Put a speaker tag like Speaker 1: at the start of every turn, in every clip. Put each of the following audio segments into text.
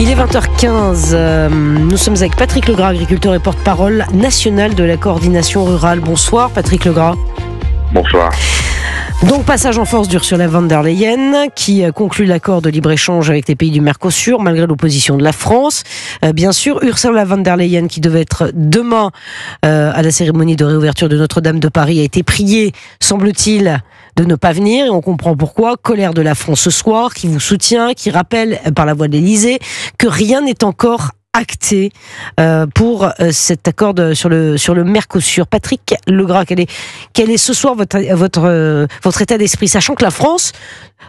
Speaker 1: Il est 20h15, nous sommes avec Patrick Legras, agriculteur et porte-parole national de la coordination rurale. Bonsoir Patrick Legras.
Speaker 2: Bonsoir.
Speaker 1: Donc passage en force d'Ursula von der Leyen qui conclut l'accord de libre-échange avec les pays du Mercosur malgré l'opposition de la France. Bien sûr, Ursula von der Leyen qui devait être demain à la cérémonie de réouverture de Notre-Dame de Paris a été priée, semble-t-il, de ne pas venir, et on comprend pourquoi. Colère de la France ce soir, qui vous soutient, qui rappelle par la voix de l'Élysée que rien n'est encore acté pour cet accord sur le Mercosur. Patrick Legras, quel est ce soir votre état d'esprit, sachant que la France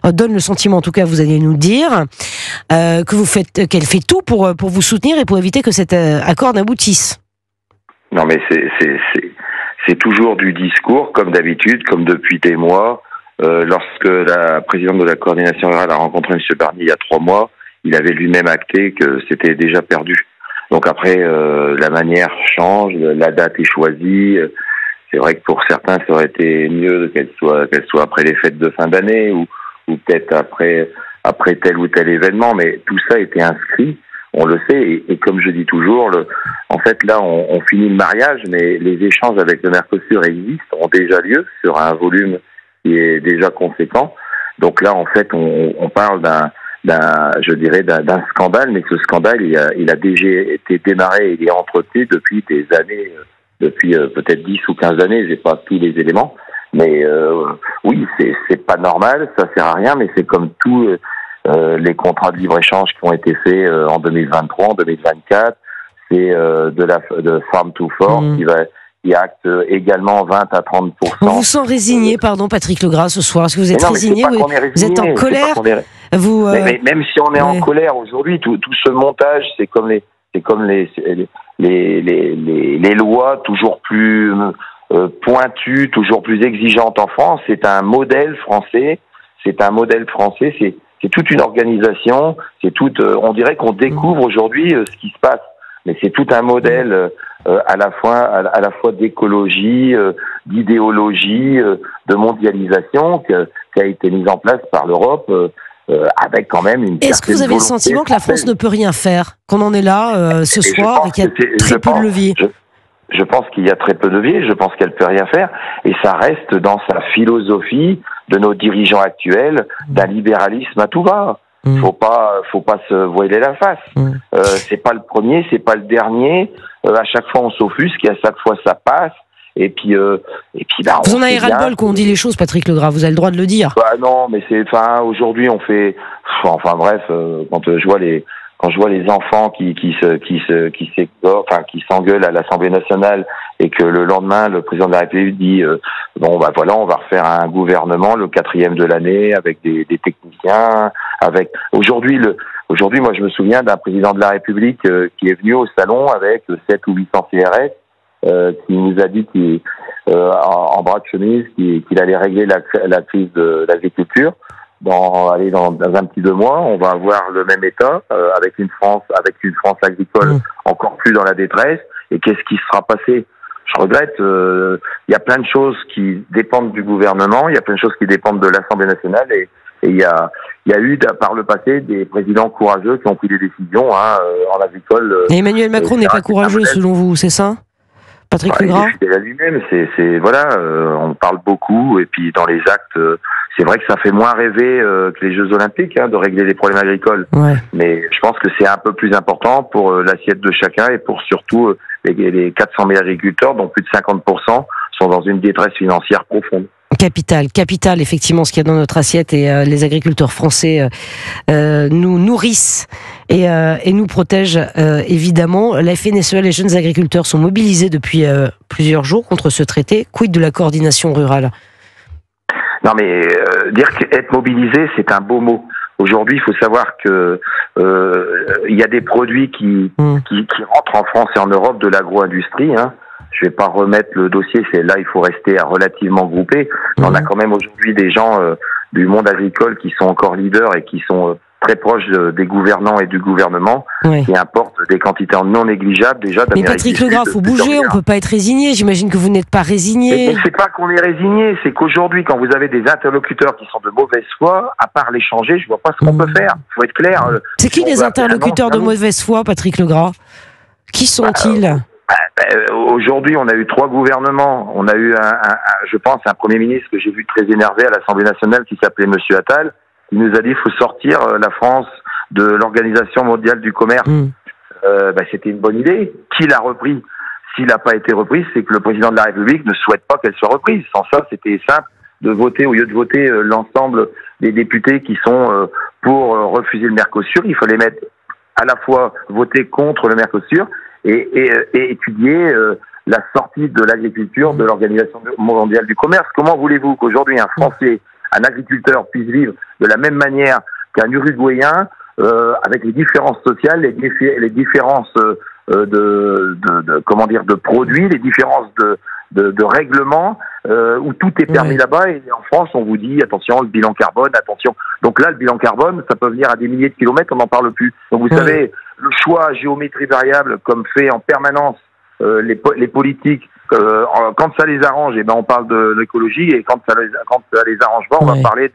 Speaker 1: donne le sentiment, en tout cas vous allez nous dire, qu'elle fait tout pour vous soutenir et pour éviter que cet accord n'aboutisse.
Speaker 2: Non mais c'est toujours du discours, comme d'habitude, comme depuis des mois. Lorsque la présidente de la coordination rurale a rencontré M. Barnier il y a 3 mois, il avait lui-même acté que c'était déjà perdu. Donc après, la manière change, la date est choisie. C'est vrai que pour certains, ça aurait été mieux qu'elle soit après les fêtes de fin d'année ou peut-être après tel ou tel événement. Mais tout ça a été inscrit, on le sait. Et comme je dis toujours, en fait là, on finit le mariage, mais les échanges avec le Mercosur existent, ont déjà lieu sur un volume qui est déjà conséquent. Donc là, en fait, on parle d'un scandale, mais ce scandale, il a déjà été démarré, il est entretenu depuis des années, depuis peut-être 10 ou 15 années, j'ai pas tous les éléments, mais oui, c'est pas normal, ça sert à rien, mais c'est comme tous les contrats de libre-échange qui ont été faits en 2023, en 2024, c'est de farm to fork qui acte également 20 à 30%.
Speaker 1: On vous sent résigné, pardon Patrick Legras, ce soir. Est-ce que vous êtes résigné, vous êtes en colère
Speaker 2: mais même si on est en colère aujourd'hui, tout ce montage, c'est comme les lois toujours plus pointues, toujours plus exigeantes en France. C'est un modèle français. C'est toute une organisation. On dirait qu'on découvre aujourd'hui ce qui se passe. Mais c'est tout un modèle à la fois d'écologie, d'idéologie, de mondialisation qui a été mise en place par l'Europe avec quand même une.
Speaker 1: Est-ce que vous avez le sentiment que la France ne peut rien faire, qu'on en est là ce soir et qu'il y a très peu de leviers?
Speaker 2: Je pense qu'il y a très peu de leviers. Je pense qu'elle peut rien faire et ça reste dans sa philosophie de nos dirigeants actuels d'un libéralisme à tout va. Faut pas se voiler la face. C'est pas le premier, c'est pas le dernier. À chaque fois on s'offusque et à chaque fois ça passe. Et puis
Speaker 1: vous en avez ras-le-bol qu'on dit les choses, Patrick Legras. Vous avez le droit de le dire.
Speaker 2: Bah non, mais aujourd'hui on fait. Enfin bref, quand je vois les enfants qui s'engueulent à l'Assemblée nationale et que le lendemain le président de la République dit on va refaire un gouvernement, le 4e de l'année avec des techniciens, aujourd'hui moi je me souviens d'un président de la République qui est venu au salon avec 7 ou 800 CRS qui nous a dit en bras de chemise qu'il allait régler la crise de l'agriculture. Dans un petit 2 mois, on va avoir le même état avec une France agricole encore plus dans la détresse. Et qu'est-ce qui sera passé? Je regrette. Il y a plein de choses qui dépendent du gouvernement, il y a plein de choses qui dépendent de l'Assemblée nationale, et il y a eu par le passé des présidents courageux qui ont pris des décisions en agricole.
Speaker 1: Et Emmanuel Macron n'est pas courageux selon vous, c'est ça, Patrick Legras?
Speaker 2: Il est lui-même. On parle beaucoup et puis dans les actes. C'est vrai que ça fait moins rêver que les Jeux Olympiques de régler les problèmes agricoles. Ouais. Mais je pense que c'est un peu plus important pour l'assiette de chacun et pour surtout les 400 000 agriculteurs dont plus de 50% sont dans une détresse financière profonde.
Speaker 1: Capital, effectivement, ce qu'il y a dans notre assiette, et les agriculteurs français nous nourrissent et nous protègent évidemment. La FNSEA, les jeunes agriculteurs, sont mobilisés depuis plusieurs jours contre ce traité. Quid de la coordination rurale?
Speaker 2: Non mais dire qu'être mobilisé, c'est un beau mot. Aujourd'hui, il faut savoir que il y a des produits qui rentrent en France et en Europe de l'agro-industrie. Je vais pas remettre le dossier, là il faut rester relativement groupé. Mais on a quand même aujourd'hui des gens du monde agricole qui sont encore leaders et qui sont très proche des gouvernants et du gouvernement, qui importent des quantités non négligeables déjà d'Amérique.
Speaker 1: Mais Patrick Legras, faut bouger, on peut pas être résigné. J'imagine que vous n'êtes pas résigné.
Speaker 2: Mais c'est pas qu'on est résigné, c'est qu'aujourd'hui, quand vous avez des interlocuteurs qui sont de mauvaise foi, à part les changer, je vois pas ce qu'on peut faire. Faut être clair.
Speaker 1: C'est qui les interlocuteurs de mauvaise foi, Patrick Legras? Qui sont-ils?
Speaker 2: Aujourd'hui, on a eu 3 gouvernements. On a eu je pense, un Premier ministre que j'ai vu très énervé à l'Assemblée nationale qui s'appelait Monsieur Attal. Il nous a dit qu'il faut sortir la France de l'Organisation mondiale du commerce. C'était une bonne idée. Qui l'a repris? S'il n'a pas été repris, c'est que le président de la République ne souhaite pas qu'elle soit reprise. Sans ça, c'était simple de voter, au lieu de voter l'ensemble des députés qui sont pour refuser le Mercosur, il fallait mettre à la fois voter contre le Mercosur et étudier la sortie de l'agriculture de l'Organisation mondiale du commerce. Comment voulez-vous qu'aujourd'hui un Français, un agriculteur puisse vivre de la même manière qu'un Uruguayen, avec les différences sociales, les différences de produits, les différences de règlements, où tout est permis là-bas, et en France on vous dit attention le bilan carbone, attention. Donc là le bilan carbone, ça peut venir à des milliers de kilomètres, on n'en parle plus. Donc vous savez, le choix à géométrie variable comme fait en permanence les politiques, quand ça les arrange, on parle de l'écologie, et quand ça les arrange pas, on va parler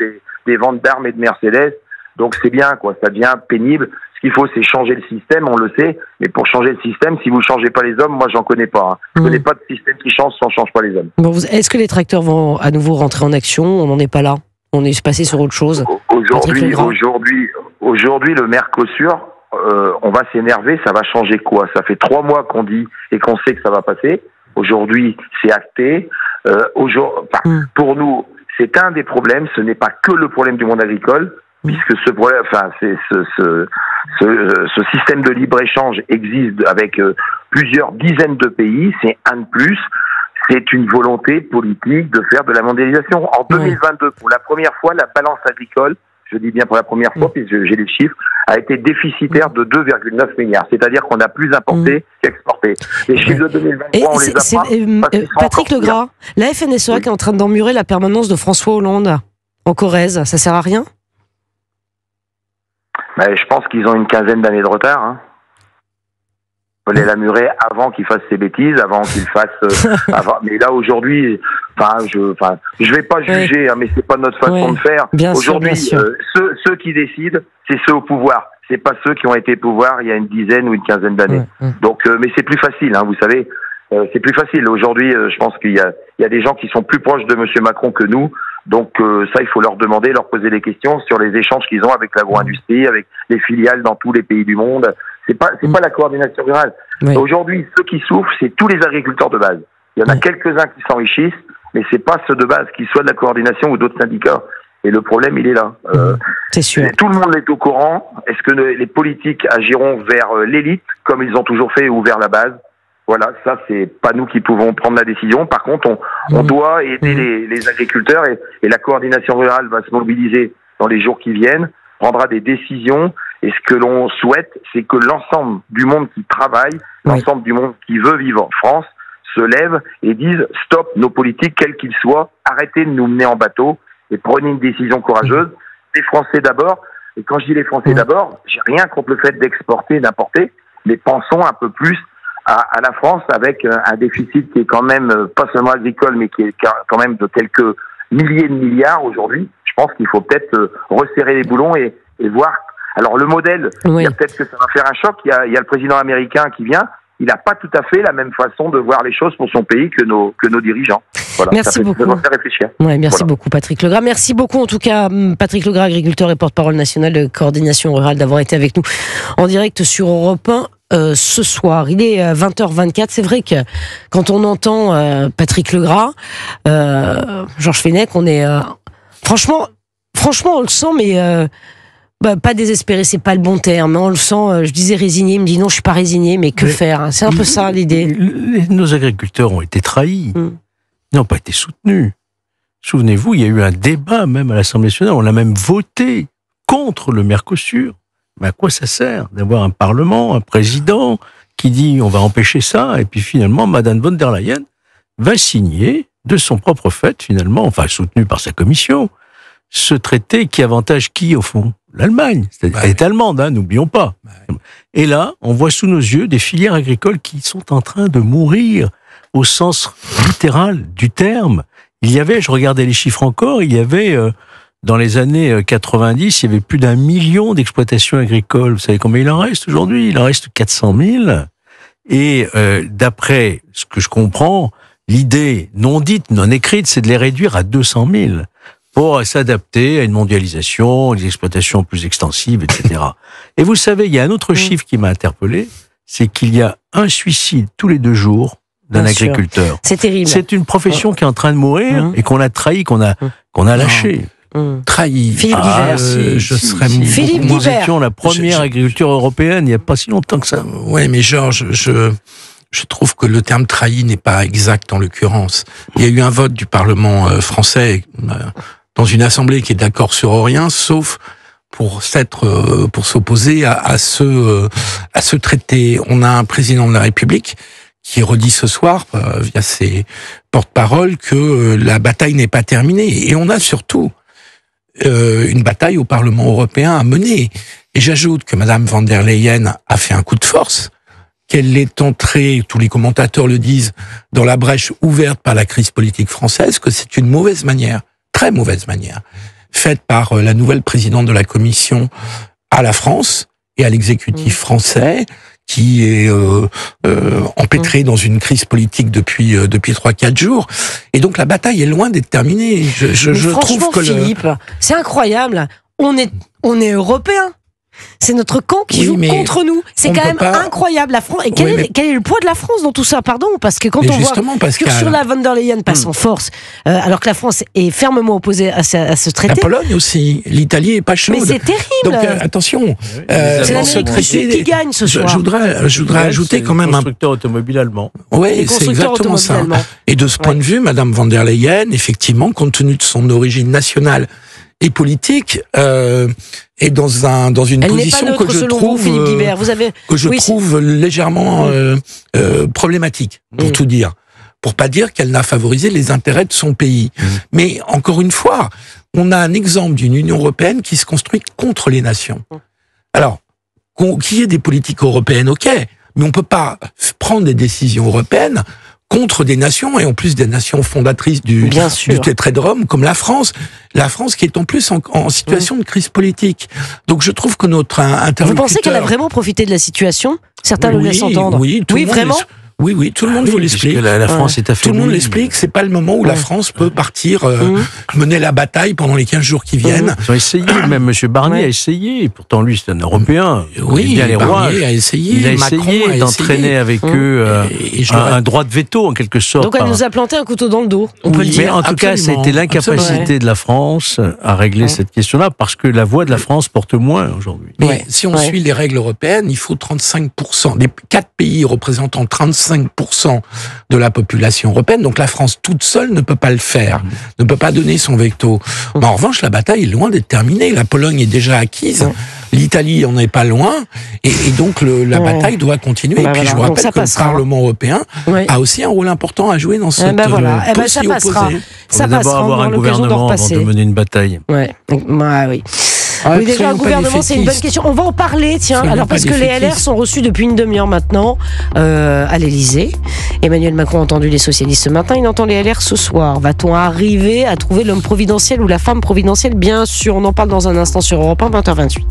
Speaker 2: des ventes d'armes et de Mercedes. Donc c'est bien, quoi, ça devient pénible. Ce qu'il faut, c'est changer le système, on le sait. Mais pour changer le système, si vous changez pas les hommes, moi j'en connais pas. Je connais pas de système qui change si on change pas les hommes.
Speaker 1: Bon, est-ce que les tracteurs vont à nouveau rentrer en action? On n'en est pas là. On est passé sur autre chose.
Speaker 2: Aujourd'hui, le Mercosur, on va s'énerver. Ça va changer quoi? Ça fait 3 mois qu'on dit et qu'on sait que ça va passer. Aujourd'hui, c'est acté. Pour nous, c'est un des problèmes. Ce n'est pas que le problème du monde agricole, puisque ce système de libre-échange existe avec plusieurs dizaines de pays. C'est un de plus. C'est une volonté politique de faire de la mondialisation. En 2022, pour la première fois, la balance agricole, je dis bien pour la première fois, puisque j'ai les chiffres, a été déficitaire de 2,9 milliards. C'est-à-dire qu'on a plus importé qu'exporté. Les chiffres de 2023, on les a pas.
Speaker 1: Patrick Legras, la FNSEA qui est en train d'emmurer la permanence de François Hollande en Corrèze, ça sert à rien?
Speaker 2: Je pense qu'ils ont une quinzaine d'années de retard. Il fallait la murer avant qu'il fasse ses bêtises, avant qu'il fasse. Mais là aujourd'hui, je vais pas juger, mais c'est pas notre façon de faire. Aujourd'hui, ceux qui décident, c'est ceux au pouvoir. C'est pas ceux qui ont été au pouvoir il y a une dizaine ou une quinzaine d'années. Donc, mais c'est plus facile, vous savez. C'est plus facile. Aujourd'hui, je pense qu'il y a des gens qui sont plus proches de Monsieur Macron que nous. Donc ça, il faut leur demander, leur poser des questions sur les échanges qu'ils ont avec l'agro-industrie, avec les filiales dans tous les pays du monde. C'est pas la coordination rurale. Aujourd'hui, ceux qui souffrent, c'est tous les agriculteurs de base. Il y en a quelques-uns qui s'enrichissent, mais c'est pas ceux de base, qu'ils soient de la coordination ou d'autres syndicats. Et le problème, il est là.
Speaker 1: C'est sûr.
Speaker 2: Tout le monde est au courant. Est-ce que les politiques agiront vers l'élite, comme ils ont toujours fait, ou vers la base? Voilà, ça, c'est pas nous qui pouvons prendre la décision. Par contre, on doit aider les agriculteurs, et la coordination rurale va se mobiliser dans les jours qui viennent, prendra des décisions. Et ce que l'on souhaite, c'est que l'ensemble du monde qui travaille, l'ensemble du monde qui veut vivre en France, se lève et dise stop, nos politiques, quels qu'ils soient, arrêtez de nous mener en bateau et prenez une décision courageuse. Les Français d'abord. Et quand je dis les Français d'abord, j'ai rien contre le fait d'exporter, d'importer, mais pensons un peu plus à la France avec un déficit qui est quand même pas seulement agricole, mais qui est quand même de quelques milliers de milliards aujourd'hui. Je pense qu'il faut peut-être resserrer les boulons et voir. Alors le modèle, il y a peut-être que ça va faire un choc. Il y a le président américain qui vient. Il n'a pas tout à fait la même façon de voir les choses pour son pays que nos dirigeants. Voilà,
Speaker 1: merci beaucoup.
Speaker 2: Ça va faire réfléchir.
Speaker 1: Merci beaucoup Patrick Legras. Merci beaucoup en tout cas Patrick Legras, agriculteur et porte-parole national de coordination rurale, d'avoir été avec nous en direct sur Europe 1. Ce soir, il est 20h24. C'est vrai que quand on entend Patrick Legras, Georges Fenech, on est franchement on le sent, mais pas désespéré, c'est pas le bon terme. On le sent. Je disais résigné, il me dit non, je suis pas résigné, mais que faire? C'est un peu ça l'idée.
Speaker 3: Nos agriculteurs ont été trahis, ils n'ont pas été soutenus. Souvenez-vous, il y a eu un débat même à l'Assemblée nationale. On a même voté contre le Mercosur. Mais à quoi ça sert d'avoir un Parlement, un président qui dit on va empêcher ça, et puis finalement Madame von der Leyen va signer de son propre fait, finalement, enfin soutenu par sa commission, ce traité qui avantage qui au fond? l'Allemagne. Elle est allemande, hein, n'oublions pas. Et là, on voit sous nos yeux des filières agricoles qui sont en train de mourir au sens littéral du terme. Il y avait, je regardais les chiffres encore, il y avait, dans les années 90, il y avait plus d'1 million d'exploitations agricoles. Vous savez combien il en reste aujourd'hui? Il en reste 400 000. Et d'après ce que je comprends, l'idée non dite, non écrite, c'est de les réduire à 200 000 pour s'adapter à une mondialisation, des exploitations plus extensives, etc. Et vous savez, il y a un autre chiffre qui m'a interpellé, c'est qu'il y a un suicide tous les 2 jours d'un agriculteur.
Speaker 1: C'est terrible.
Speaker 3: C'est une profession qui est en train de mourir et qu'on a trahi, qu'on a lâché.
Speaker 4: Trahi.
Speaker 1: Philippe Guibert.
Speaker 3: Nous étions la première agriculture européenne il n'y a pas si longtemps que ça.
Speaker 4: Oui, mais Georges, je trouve que le terme trahi n'est pas exact en l'occurrence. Il y a eu un vote du Parlement français dans une assemblée qui est d'accord sur rien, sauf pour s'opposer à ce traité. On a un président de la République qui redit ce soir, via ses porte-paroles, que la bataille n'est pas terminée. Et on a surtout une bataille au Parlement européen à mener. Et j'ajoute que Madame von der Leyen a fait un coup de force, qu'elle est entrée, tous les commentateurs le disent, dans la brèche ouverte par la crise politique française, que c'est une mauvaise manière, très mauvaise manière, faite par la nouvelle présidente de la Commission à la France et à l'exécutif français, qui est empêtré dans une crise politique depuis 3-4 jours. Et donc la bataille est loin d'être terminée. Je trouve que
Speaker 1: Philippe, c'est incroyable. On est européens. C'est notre camp qui joue contre nous. C'est quand même incroyable. La France. Et quel est le poids de la France dans tout ça? Pardon, parce que quand on voit qu'Ursula von der Leyen passe en force, alors que la France est fermement opposée à ce traité.
Speaker 4: La Pologne aussi. L'Italie est pas chaude.
Speaker 1: Mais c'est terrible.
Speaker 4: Donc attention.
Speaker 1: C'est l'Amérique du Sud qui gagne ce soir.
Speaker 4: Je voudrais ajouter quand même
Speaker 3: un constructeur automobile allemand.
Speaker 4: Oui, c'est exactement ça. Et de ce point de vue, Madame von der Leyen, effectivement, compte tenu de son origine nationale et politique, est dans une position que je trouve légèrement problématique, pour tout dire. Pour pas dire qu'elle n'a favorisé les intérêts de son pays. Mais encore une fois, on a un exemple d'une Union européenne qui se construit contre les nations. Alors, qu'il y ait des politiques européennes, ok, mais on peut pas prendre des décisions européennes contre des nations, et en plus des nations fondatrices du traité de Rome, comme la France qui est en plus en situation de crise politique. Donc je trouve que notre interlocuteur...
Speaker 1: Vous pensez qu'elle a vraiment profité de la situation? Certains le laissent entendre.
Speaker 4: Oui, vraiment. Oui, tout le monde vous l'explique.
Speaker 3: La France est affaiblie.
Speaker 4: Tout le monde l'explique, c'est pas le moment où la France peut partir mener la bataille pendant les 15 jours qui viennent.
Speaker 3: Ils ont essayé, même M. Barnier a essayé, et pourtant lui c'est un Européen.
Speaker 4: Oui,
Speaker 3: bien les rois.
Speaker 4: Il a essayé
Speaker 3: d'entraîner avec eux un droit de veto en quelque sorte.
Speaker 1: Donc elle nous a planté un couteau dans le dos, on peut le dire.
Speaker 3: Mais en tout cas, ça a été l'incapacité de la France à régler cette question-là, parce que la voix de la France porte moins aujourd'hui.
Speaker 4: Mais si on suit les règles européennes, il faut 35%. Les 4 pays représentant 35% de la population européenne, donc la France toute seule ne peut pas le faire, ne peut pas donner son veto. Mais en revanche, la bataille est loin d'être terminée. La Pologne est déjà acquise, l'Italie en est pas loin, et donc la bataille doit continuer. Et puis je vous rappelle que le Parlement européen a aussi un rôle important à jouer dans cette
Speaker 1: ça passera.
Speaker 3: Ça passera. D'abord avoir un gouvernement avant de mener une bataille.
Speaker 1: Oui, déjà, un gouvernement, c'est une bonne question. On va en parler, tiens. Alors, parce que les LR sont reçus depuis une demi-heure maintenant à l'Élysée. Emmanuel Macron a entendu les socialistes ce matin, il entend les LR ce soir. Va-t-on arriver à trouver l'homme providentiel ou la femme providentielle? Bien sûr, on en parle dans un instant sur Europe 1, 20h28.